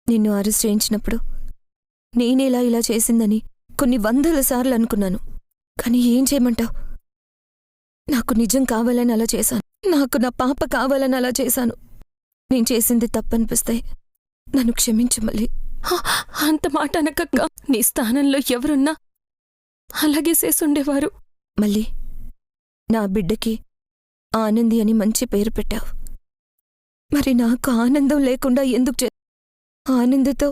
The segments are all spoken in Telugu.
నిన్ను అరెస్ట్ చేయించినప్పుడు నేనేలా ఇలా చేసిందని కొన్ని వందల సార్లు అనుకున్నాను. కానీ ఏం చేయమంటావు? నాకు నిజం కావాలని అలా చేశాను. నాకు నా పాప కావాలని అలా చేశాను. నేను చేసింది తప్పనిపిస్తే నన్ను క్షమించు మళ్ళీ. అంత మాట అనకక్క. నీ స్థానంలో ఎవరున్నా అలాగే చేసుండేవారు. మళ్ళీ నా బిడ్డకి ఆనంది అని మంచి పేరు పెట్టావు. మరి నాకు ఆనందం లేకుండా ఎందుకు ఆనందతో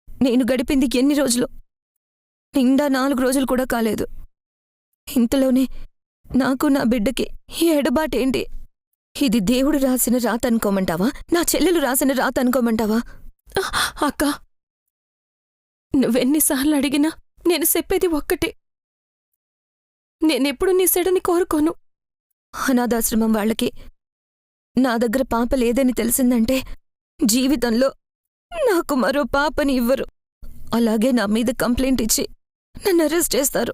నేను గడిపింది ఎన్ని రోజులు? నిండా 4 రోజులు కూడా కాలేదు. ఇంతలోనే నాకు నా బిడ్డకి ఈ ఎడబాటేంటి? ఇది దేవుడు రాసిన రాత అనుకోమంటావా? నా చెల్లెలు రాసిన రాత అనుకోమంటావా? అక్క, నువ్వెన్నిసార్లు అడిగినా నేను చెప్పేది ఒక్కటే. నేనెప్పుడు నీ సెడని కోరుకోను. అనాథాశ్రమం వాళ్ళకి నా దగ్గర పాప లేదని తెలిసిందంటే జీవితంలో నాకు మరో పాపని ఇవ్వరు. అలాగే నా మీద కంప్లైంట్ ఇచ్చి నన్ను అరెస్ట్ చేస్తారు.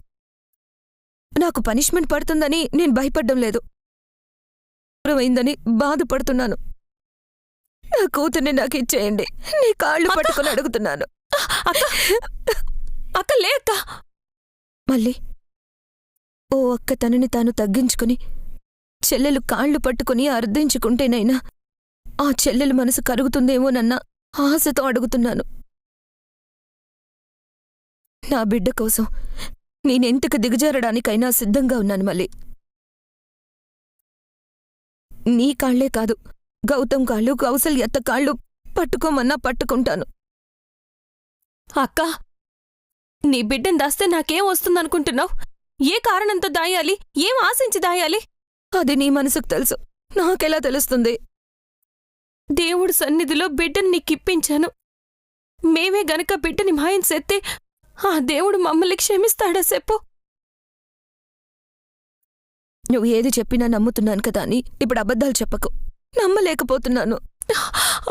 నాకు పనిష్మెంట్ పడుతుందని నేను భయపడ్డం లేదు. అయిందని బాధపడుతున్నాను. నా కూతుర్ని నాకు ఇచ్చేయండి. నీ కాళ్ళు పట్టుకుని అడుగుతున్నాను. అక్క లేక మళ్ళీ ఓ అక్క తనని తాను తగ్గించుకుని చెల్లెలు కాళ్ళు పట్టుకుని అర్థించుకుంటేనైనా ఆ చెల్లెలు మనసు కరుగుతుందేమోనన్న ఆశతో అడుగుతున్నాను. నా బిడ్డ కోసం నేనెంతకు దిగజారడానికైనా సిద్ధంగా ఉన్నాను. మళ్ళీ నీ కాళ్లే కాదు, గౌతమ్ కాళ్ళు, కౌసల్యత్త కాళ్ళు పట్టుకోమన్నా పట్టుకుంటాను. అక్క, నీ బిడ్డను దాస్తే నాకేం వస్తుందనుకుంటున్నావు? ఏ కారణంతో దాయాలి? ఏం ఆశించి దాయాలి? అది నీ మనసుకు తెలుసు, నాకెలా తెలుస్తుంది? దేవుడు సన్నిధిలో బిడ్డను నీకిప్పించాను. మేమే గనక బిడ్డని మాయం చేస్తే ఆ దేవుడు మమ్మల్ని క్షమిస్తాడా చెప్పు? నువ్వు ఏది చెప్పినా నమ్ముతున్నాను కదా అని ఇప్పుడు అబద్ధాలు చెప్పకు. నమ్మలేకపోతున్నాను.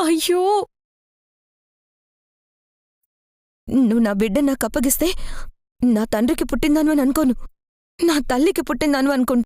అయ్యో, నువ్వు నా బిడ్డ నాకు అప్పగిస్తే నా తండ్రికి పుట్టిందాను అని అనుకోను, నా తల్లికి పుట్టిందాను అనుకుంటా.